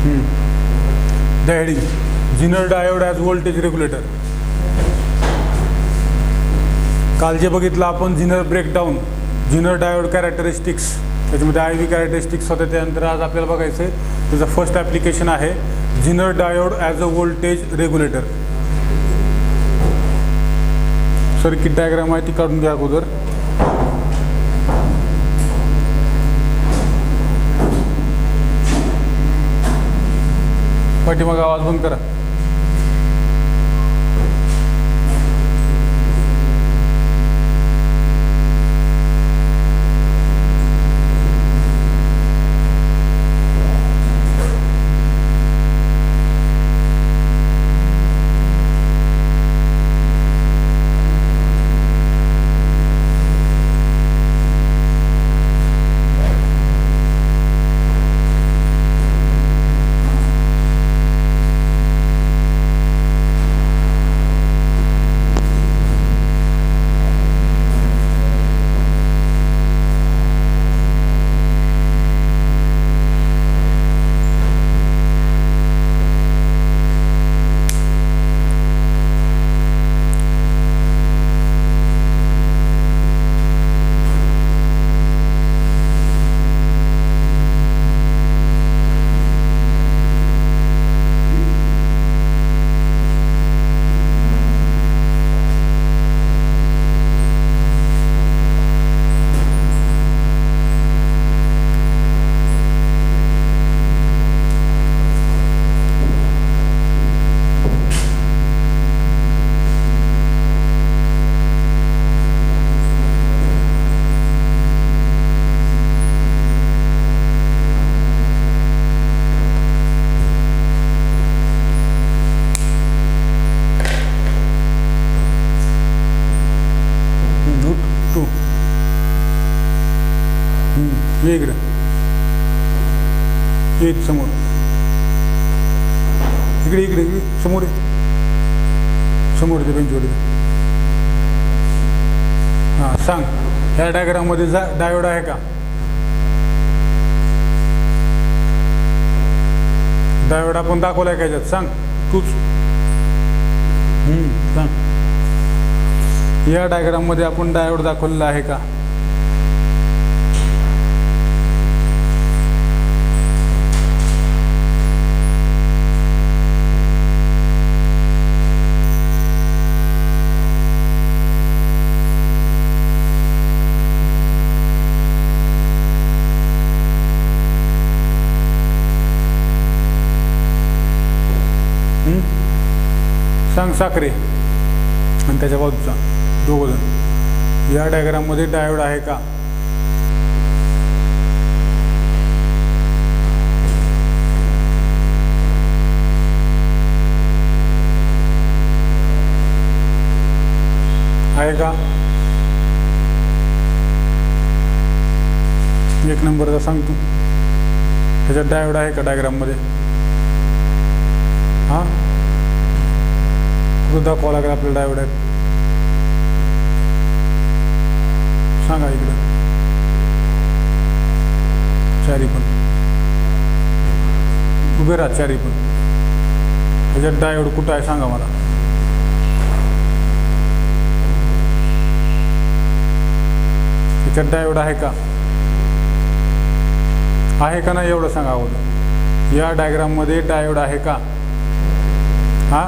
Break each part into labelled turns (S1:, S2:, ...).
S1: The heading Zener diode as voltage regulator. काल जे बघितलं आपण Zener breakdown, Zener diode characteristics, त्याच्यामध्ये आय व्ही कॅरेक्टरिस्टिक्स होते. त्यानंतर आज आपल्याला बघायचं आहे त्याचं फर्स्ट ॲप्लिकेशन आहे Zener diode as a voltage regulator. Circuit diagram आहे ती काढून घ्या अगोदर. पाठीमागं आवाज बंद करा. इकडे एक समोर, इकडे इकडे समोर समोर ते बेंचवर. हां सांग, ह्या डायग्राममध्ये डायोड आहे का? डायोड आपण दाखवलाय का याच्यात? सांग तूच. सांग, या डायग्राममध्ये आपण डायोड दाखवलेला आहे का? सांग साखरे आणि त्याच्या बाजूचा दोघं जण. या डायग्राममध्ये डायोड आहे का? आहे का? एक नंबरचा सांग तू, त्याच्यात डायोड आहे का डायग्राममध्ये? हां दाखवावं लागेल आपल्याला डायोड आहे. सांगा इकडं चारी पण उभे राहा, चारी पण. त्याच्यात डायोड कुठं आहे सांगा मला. त्याच्यात डायोड आहे का? आहे का नाही एवढं सांगा अगोदर. या डायग्राममध्ये डायोड आहे का? हां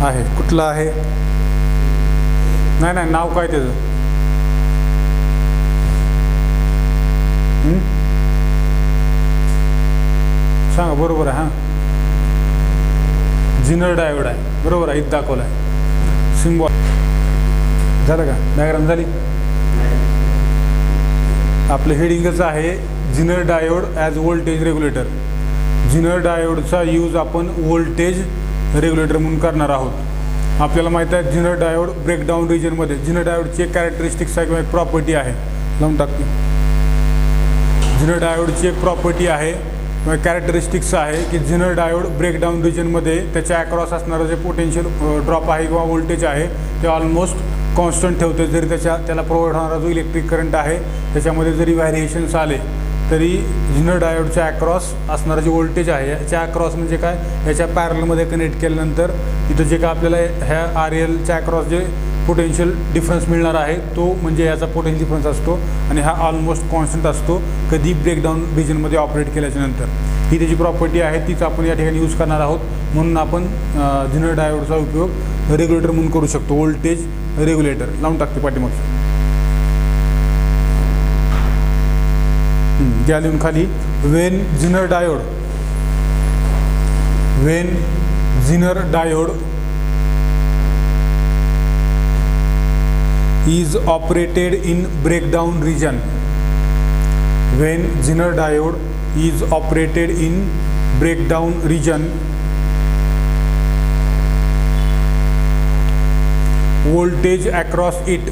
S1: आहे. कुठलं आहे? नाही नाही, नाव काय त्याचं? सांगा. बरोबर आहे. हां झिनर डायोड आहे, बरोबर आहे. इथं दाखवलं आहे सिम्बॉल. झालं का? डायग्राम झाली. आपलं हेडिंगच आहे Zener diode as voltage regulator. Zener डायोडचा यूज आपण व्होल्टेज रेग्युलेटर म्हणून करणार आहोत. आपल्याला माहीत आहे झिनर डायोड ब्रेकडाऊन रिजनमध्ये, झिनर डायोडची एक कॅरेक्टरिस्टिक्स आहे किंवा एक प्रॉपर्टी आहे. लावून टाकते. झिनर डायोडची एक प्रॉपर्टी आहे किंवा कॅरेक्टरिस्टिक्स आहे की झिनर डायोड ब्रेकडाऊन रिजनमध्ये त्याच्या अक्रॉस असणारं जे पोटेन्शियल ड्रॉप आहे किंवा व्होल्टेज आहे ते ऑलमोस्ट कॉन्स्टंट ठेवते. जरी त्याला प्रोव्हाइड होणारा जो इलेक्ट्रिक करंट आहे त्याच्यामध्ये जरी व्हॅरिएशन्स आले तरी जिनर डायोडच्या अक्रॉस असणारं जे व्होल्टेज आहे, याच्या अक्रॉस म्हणजे काय, याच्या पॅरलमध्ये कनेक्ट केल्यानंतर इथं जे काय आपल्याला ह्या RLच्या अक्रॉस जे पोटेन्शियल डिफरन्स मिळणार आहे तो म्हणजे याचा पोटेन्शियल डिफरन्स असतो आणि हा ऑलमोस्ट कॉन्स्टंट असतो कधी ब्रेकडाऊन रिजनमध्ये ऑपरेट केल्याच्या नंतर. ही त्याची प्रॉपर्टी आहे, तीच आपण या ठिकाणी यूज करणार आहोत. म्हणून आपण जिनर डायोडचा उपयोग रेग्युलेटर म्हणून करू शकतो. व्होल्टेज रेग्युलेटर लावून टाकते पाठीमागचं द्या लिहून खाली. Wien zener diode is operated in breakdown region. When Zener diode is operated in breakdown region, voltage across it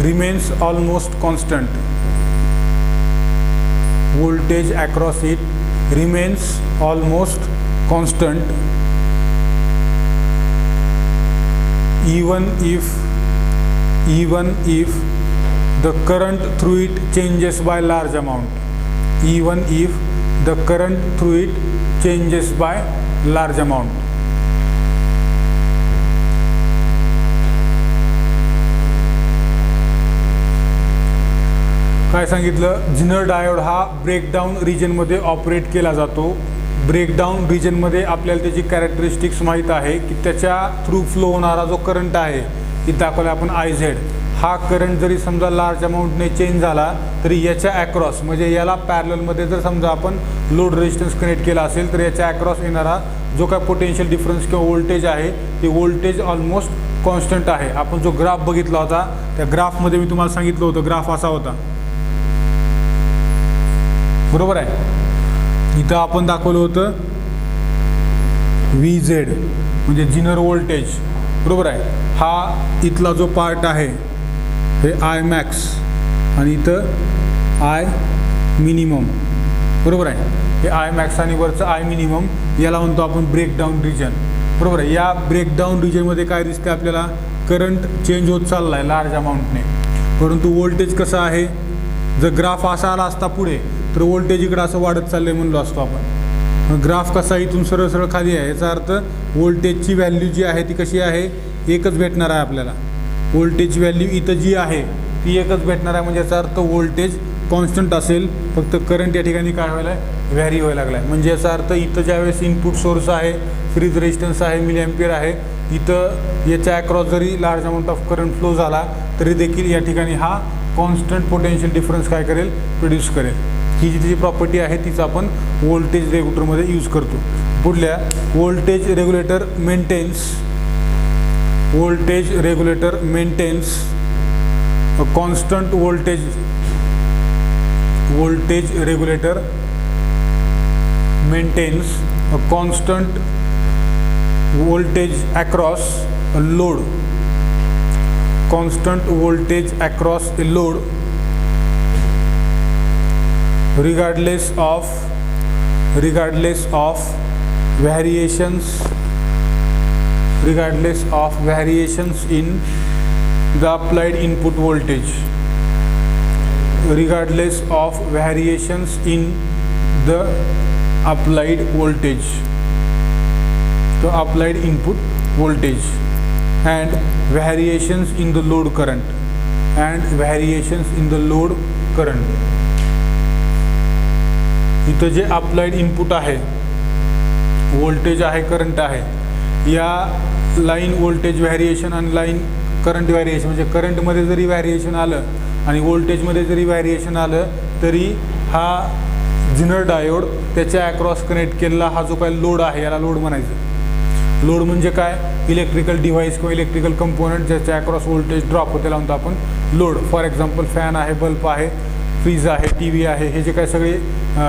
S1: remains almost constant. Voltage across it remains almost constant even if the current through it changes by large amount. Even if the current through it changes by large amount. काय सांगितलं, zener diode हा breakdown रिजनमध्ये operate केला जातो. Breakdown रिजनमध्ये आपल्याला त्याची characteristics माहीत आहे की त्याच्या थ्रू फ्लो होणारा जो करंट आहे ती दाखवला आपण IZ. हा करंट जरी समजा लार्ज अमाऊंटने चेंज झाला तरी याच्या अक्रॉस म्हणजे याला पॅरललमध्ये जर समजा आपण लोड रेजिस्टन्स कनेक्ट केला असेल तर याच्या अक्रॉस येणारा जो काय पोटेन्शियल डिफरन्स किंवा व्होल्टेज आहे ते व्होल्टेज ऑलमोस्ट कॉन्स्टंट आहे. आपण जो ग्राफ बघितला होता त्या ग्राफमध्ये मी तुम्हाला सांगितलं होतं ग्राफ असा होता, बरोबर आहे. इथं आपण दाखवलं होतं VZ म्हणजे जिनर व्होल्टेज, बरोबर आहे. हा इथला जो पार्ट आहे हे I max आणि इथं I मिनिमम, बरोबर आहे. हे I max आणि वरचं I मिनिमम याला म्हणतो आपण ब्रेकडाऊन रिजन, बरोबर आहे. या ब्रेकडाऊन रिजनमध्ये काय दिसते आपल्याला, करंट चेंज होत चालला आहे लार्ज अमाऊंटने, परंतु व्होल्टेज कसं आहे, जर ग्राफ असा आला असता पुढे तर व्होल्टेज इकडं असं वाढत चाललंय म्हणलो असतो आपण. ग्राफ कसा इथून सरळ सरळ खाली आहे, याचा अर्थ व्होल्टेजची व्हॅल्यू जी आहे ती कशी आहे, एकच भेटणार आहे आपल्याला. व्होल्टेजची व्हॅल्यू इथं जी आहे ती एकच भेटणार आहे, म्हणजे याचा अर्थ व्होल्टेज कॉन्स्टंट असेल, फक्त करंट या ठिकाणी काय व्हायला आहे, व्हॅरी व्हायला लागला आहे. म्हणजे याचा अर्थ इथं ज्यावेळेस इनपुट सोर्स आहे, फ्रीज रेजिस्टन्स आहे, मिलीअँपियर आहे, इथं याच्या अक्रॉस जरी large amount of current flow झाला तरी देखील या ठिकाणी हा कॉन्स्टंट पोटेन्शियल डिफरन्स काय करेल, प्रोड्यूस करेल. ही जी त्याची प्रॉपर्टी आहे तीच आपण व्होल्टेज रेग्युलेटरमध्ये यूज करतो. पुढल्या voltage regulator maintains a constant voltage regulator maintains a constant voltage across a load. Constant voltage across a load regardless of variations in the applied input voltage. Regardless of variations in the applied voltage, the applied input voltage, and variations in the load current, इथं जे applied input आहे, voltage आहे, current आहे, या line voltage variation आणि line current variation, म्हणजे करंटमध्ये जरी व्हॅरिएशन आलं आणि व्होल्टेजमध्ये जरी व्हॅरिएशन आलं तरी हा जिनर डायोड त्याच्या अक्रॉस कनेक्ट केलेला हा जो काही लोड आहे याला लोड म्हणायचं. लोड म्हणजे काय, इलेक्ट्रिकल डिव्हाइस किंवा इलेक्ट्रिकल कंपोनंट ज्याच्या अक्रॉस व्होल्टेज ड्रॉप होते म्हणतो आपण लोड. फॉर एक्झाम्पल फॅन आहे, बल्ब आहे, फ्रीज आहे, TV आहे, हे जे काय सगळे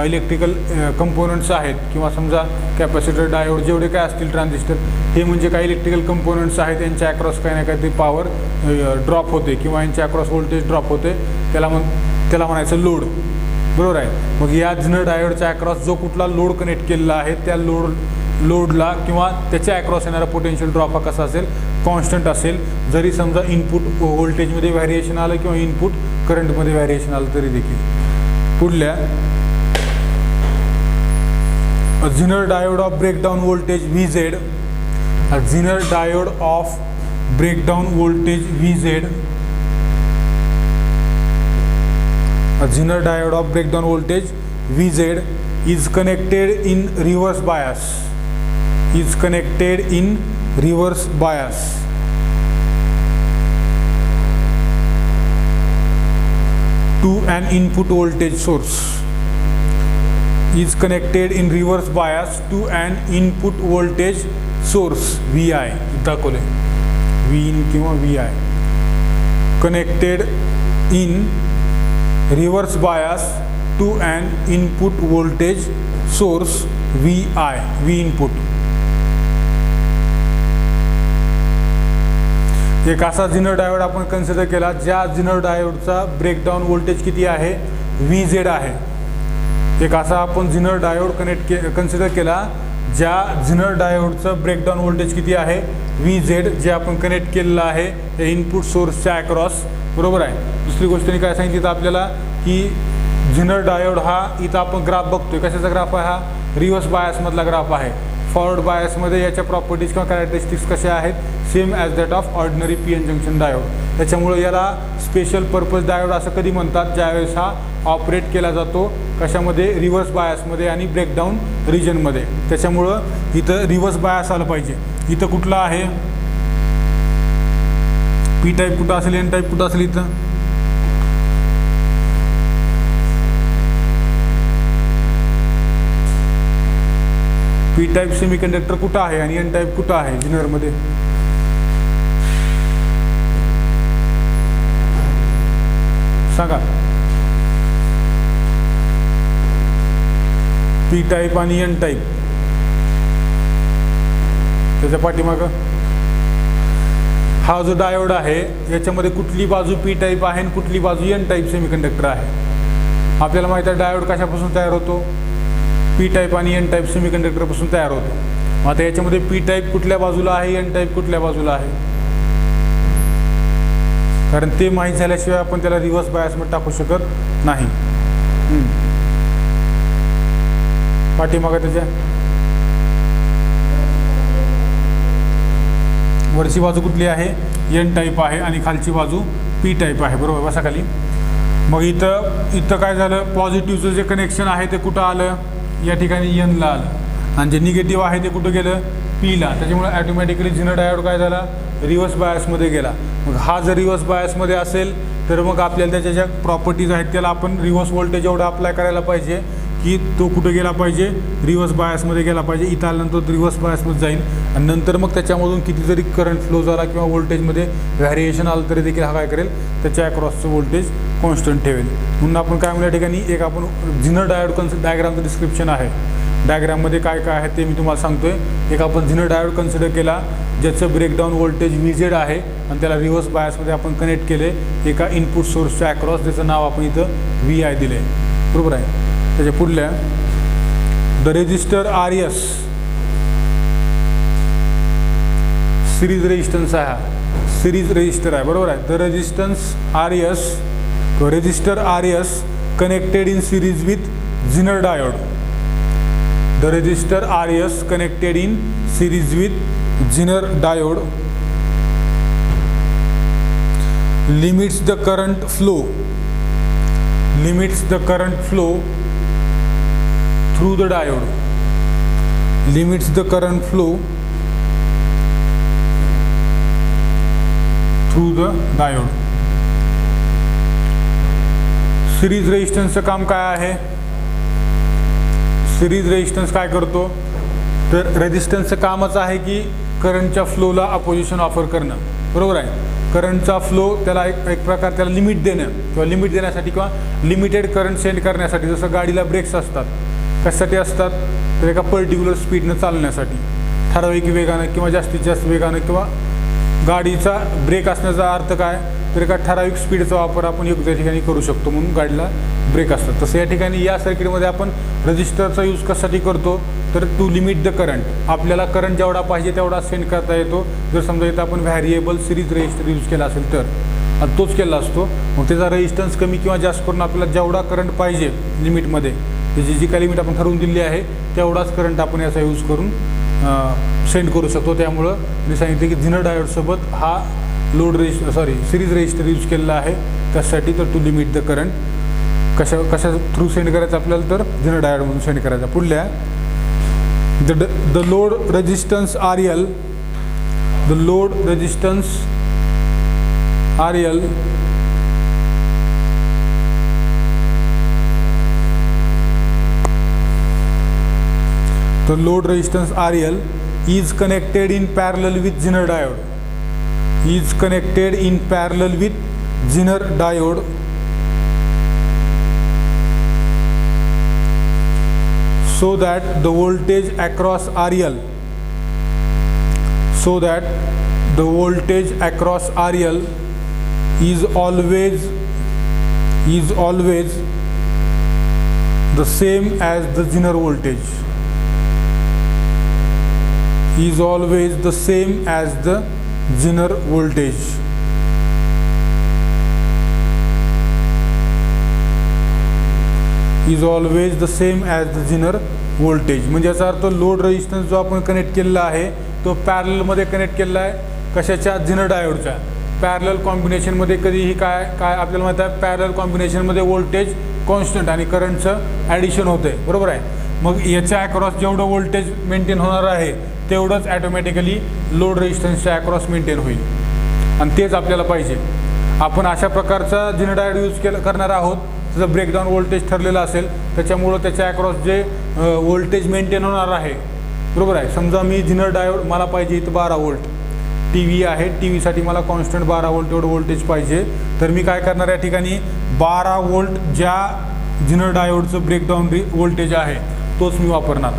S1: इलेक्ट्रिकल कंपोनंट्स आहेत किंवा समजा कॅपॅसिटर, डायोड, जेवढे काय असतील ट्रान्झिस्टर, हे म्हणजे काही इलेक्ट्रिकल कंपोनंट्स आहेत, यांच्या अक्रॉस काही ना काही ते पॉवर ड्रॉप होते किंवा यांच्या अक्रॉस व्होल्टेज ड्रॉप होते, त्याला म्हणायचं लोड, बरोबर आहे. मग या जिनर डायोडच्या अक्रॉस जो कुठला लोड कनेक्ट केलेला आहे त्या लोडला किंवा त्याच्या अक्रॉस येणारा पोटेन्शियल ड्रॉप हा कसा असेल, कॉन्स्टंट असेल, जरी समजा इनपुट व्होल्टेजमध्ये व्हॅरिएशन आलं किंवा इनपुट करंटमध्ये व्हॅरिएशन आलं तरी देखील. पुढल्या a Zener diode of breakdown voltage Vz, a Zener diode of breakdown voltage Vz, a Zener diode of breakdown voltage Vz is connected in reverse bias, is connected in reverse bias to an input voltage source, is connected in reverse bias to an input voltage source VI दाखवले V in किंवा VI, connected in reverse bias to an input voltage source VI, V input. एक असा Zener diode आपण consider केला ज्या Zener डायोडचा breakdown voltage किती आहे, Vz आहे. एक असा आपण Zener डायोड कन्सिडर केला ज्या Zener डायोडचं ब्रेकडाऊन व्होल्टेज किती आहे, Vz, जे आपण कनेक्ट केलेलं आहे या इनपुट सोर्सच्या अक्रॉस, बरोबर आहे. दुसरी गोष्ट काय सांगितली तर आपल्याला की Zener डायोड हा इथं आपण ग्राफ बघतोय, कशाचा ग्राफ आहे हा, रिव्हर्स बायसमधला ग्राफ आहे. फॉरवर्ड बायसमध्ये याच्या प्रॉपर्टीज किंवा कॅरेक्टरिस्टिक्स कशा आहेत, same as that of ordinary PN junction diode. त्याच्यामुळे याला स्पेशल पर्पज डायोड असं कधी म्हणतात, ज्यावेळेस हा ऑपरेट केला जातो कशामध्ये, रिव्हर्स बायसमध्ये आणि ब्रेकडाऊन रिजनमध्ये. त्याच्यामुळं इथं रिव्हर्स बायस आलं पाहिजे. इथं कुठला आहे, पी टाईप कुठं असेल, एन टाईप कुठं असेल, इथं पी टाईप सेमीकंडक्टर कुठं आहे आणि एन टाईप कुठं आहे Zenerमध्ये, सांगा. पी टाईप आणि एन टाईप, त्याच्या पाठीमागं हा जो डायोड आहे याच्यामध्ये कुठली बाजू पी टाईप आहे आणि कुठली बाजू एन टाईप सेमीकंडक्टर आहे. आपल्याला माहिती आहे डायोड कशापासून तयार होतो, पी टाईप आणि एन टाईप सेमीकंडक्टरपासून तयार होतो. आता याच्यामध्ये पी टाईप कुठल्या बाजूला आहे, एन टाईप कुठल्या बाजूला आहे, कारण ते माहीत झाल्याशिवाय आपण त्याला रिव्हर्स बायसमध्ये टाकू शकत नाही. पाठीमागं त्याच्या वरची बाजू कुठली आहे, एन टाईप आहे आणि खालची बाजू पी टाईप आहे, बरोबर. बसा खाली. मग इथं काय झालं, पॉझिटिव्हचं जे कनेक्शन आहे ते कुठं आलं, या ठिकाणी एनला आलं, आणि जे निगेटिव्ह आहे ते कुठं गेलं, पीला. त्याच्यामुळे ॲटोमॅटिकली Zener डायोड काय झाला, रिव्हर्स बायसमध्ये गेला. मग हा जर रिव्हर्स बायसमध्ये असेल तर मग आपल्याला त्याच्या ज्या प्रॉपर्टीज आहेत त्याला आपण रिव्हर्स व्होल्टेज एवढा अप्लाय करायला पाहिजे की तो कुठं गेला पाहिजे, रिव्हर्स बायसमध्ये गेला पाहिजे. इथं आल्यानंतर रिव्हर्स बायसमध्ये जाईल आणि नंतर मग त्याच्यामधून किती जरी करंट फ्लो झाला किंवा व्होल्टेजमध्ये व्हॅरिएशन आलं तरी देखील हा काय करेल, त्याच्या अक्रॉसचं व्होल्टेज कॉन्स्टंट ठेवेल. म्हणून आपण काय म्हणूया ठिकाणी एक आपण Zener डायोड डायग्रामचं डिस्क्रिप्शन आहे, डायग्राममध्ये काय काय आहे ते मी तुम्हाला सांगतोय. एक आपण Zener डायोड कन्सिडर केला ज्याचं ब्रेकडाऊन व्होल्टेज Vz आहे आणि त्याला रिव्हर्स बायसमध्ये आपण कनेक्ट केले एका इनपुट सोर्सच्या अक्रॉस, ज्याचं नाव आपण इथं VI दिले, बरोबर आहे. त्याच्या पुढल्या the register RS, series resistance आहे, हा सिरीज रेजिस्टर आहे, बरोबर आहे. The resistance RS, register RS connected in series with Zener diode, the register RS connected in series with Zener diode limits the current flow, limits the current flow through the diode, limits the current flow through the diode. Series रेजिस्टन्सचं काम काय आहे, series resistance काय करतो तर रेजिस्टन्सचं कामच आहे की करंटच्या फ्लोला अपोजिशन ऑफर करणं, बरोबर आहे. करंटचा फ्लो त्याला एक प्रकार त्याला लिमिट देणं किंवा लिमिट देण्यासाठी किंवा लिमिटेड करंट सेंड करण्यासाठी. जसं गाडीला ब्रेक्स असतात, कशासाठी असतात तर एका पर्टिक्युलर स्पीडनं चालण्यासाठी, ठराविक वेगानं किंवा जास्तीत जास्त वेगानं, किंवा गाडीचा ब्रेक असण्याचा अर्थ काय तर एका ठराविक स्पीडचा वापर आपण योग्य त्या ठिकाणी करू शकतो, म्हणून गाडीला ब्रेक असतात. तसं या ठिकाणी या सर्किटमध्ये आपण रजिस्टरचा यूज कशासाठी करतो, तर टू लिमिट द करंट. आपल्याला करंट जेवढा पाहिजे तेवढा सेंड करता येतो. जर समजा इथं आपण व्हॅरिएबल सिरीज रेजिस्टर यूज केला असेल तर आता तोच केला असतो, मग त्याचा रेजिस्टन्स कमी किंवा जास्त करून आपल्याला जेवढा करंट पाहिजे लिमिटमध्ये, त्याची जी काही लिमिट आपण ठरवून दिली आहे तेवढाच करंट आपण याचा यूज करून सेंड करू शकतो. त्यामुळं मी सांगितलं की झिनर डायोडसोबत हा सिरीज रेजिस्टर यूज केलेला आहे. त्यासाठी तर टू लिमिट द करंट. कशा थ्रू सेंड करायचं आपल्याला, तर झिनर डायोडमधून सेंड करायचा. पुढल्या the load resistance RL, the load resistance RL the load resistance RL is connected in parallel with Zener diode, is connected in parallel with Zener diode so that the voltage across RL, so that the voltage across RL is always the same as the Zener voltage, is always the same as the Zener voltage. Is always the same as the Zener voltage. म्हणजे याचा अर्थ load resistance जो आपण connect केलेला आहे तो पॅरललमध्ये connect केलेला आहे. कशाच्या? झिनर डायोडच्या. पॅरलल कॉम्बिनेशनमध्ये कधीही काय आपल्याला माहिती आहे, पॅरलल कॉम्बिनेशनमध्ये व्होल्टेज कॉन्स्टंट आणि करंटचं ॲडिशन होते, बरोबर आहे. मग याच्या अक्रॉस जेवढं व्होल्टेज मेंटेन होणार आहे तेवढंच ॲटोमॅटिकली लोड रेजिस्टन्सच्या अक्रॉस मेंटेन होईल, आणि तेच आपल्याला पाहिजे. आपण अशा प्रकारचा झिनर डायोड यूज करणार आहोत, त्याचं ब्रेकडाऊन व्होल्टेज ठरलेलं असेल, त्याच्यामुळं त्याच्या अक्रॉस जे व्होल्टेज मेंटेन होणार आहे, बरोबर आहे. समजा मी झिनर डायोड मला पाहिजे इथं 12 व्होल्ट, टी व्ही आहे, टी व्हीसाठी मला कॉन्स्टंट 12 व्होल्ट एवढं व्होल्टेज पाहिजे, तर मी काय करणार या ठिकाणी 12 व्होल्ट ज्या झिनर डायोडचं ब्रेकडाऊन व्होल्टेज आहे तोच मी वापरणार.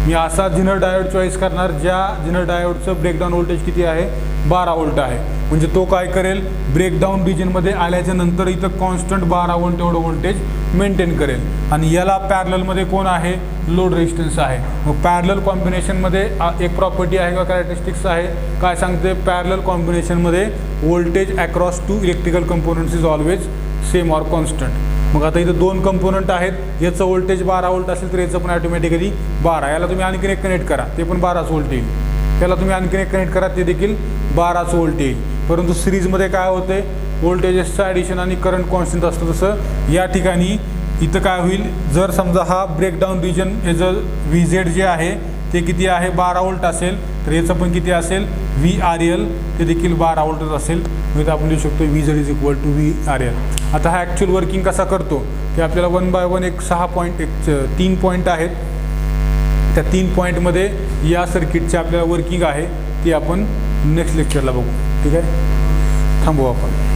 S1: मी असा झिनर डायोड चॉईस करणार ज्या झिनर डायोडचं ब्रेकडाऊन व्होल्टेज किती आहे, 12 व्होल्ट आहे. म्हणजे तो काय करेल, ब्रेकडाऊन रिजनमध्ये आल्याच्या नंतर इथं कॉन्स्टंट 12 व्होल्ट एवढं व्होल्टेज मेंटेन करेल. आणि याला पॅरललमध्ये कोण आहे, लोड रेजिस्टन्स आहे. मग पॅरलल कॉम्बिनेशनमध्ये एक प्रॉपर्टी आहे किंवा कॅरेक्टरिस्टिक्स आहे, काय सांगते, पॅरलल कॉम्बिनेशनमध्ये voltage across two electrical components is always same or constant. मग आता इथं 2 कंपोनंट आहेत, याचं व्होल्टेज 12 व्होल्ट असेल तर याचं पण ऑटोमॅटिकली 12. याला तुम्ही आणखीन एक कनेक्ट करा, ते पण 12च व्होल्ट येईल. त्याला तुम्ही आणखीन एक कनेक्ट करा, ते देखील 12च व्होल्ट येईल. परंतु सिरीजमध्ये काय होते, व्होल्टेजेसचं ॲडिशन आणि करंट कॉन्स्टंट असतं. तसं या ठिकाणी इथं काय होईल, जर समजा हा ब्रेकडाऊन रिजन याचं VZ जे आहे ते किती आहे, 12 व्होल्ट असेल, तर याचं पण किती असेल, VRL ते देखील 12 व्होल्टच असेल. म्हणजे आपण लिहू शकतो VZ is equal to VRL. आता हा ॲक्च्युअल वर्किंग कसा करतो ते आपल्याला 1 बाय 1 एक 3 पॉईंट आहेत. त्या 3 पॉईंटमध्ये या सर्किटचे आपल्याला वर्किंग आहे, ती आपण नेक्स्ट लेक्चरला बघू. ठीक आहे, थांबू आपण.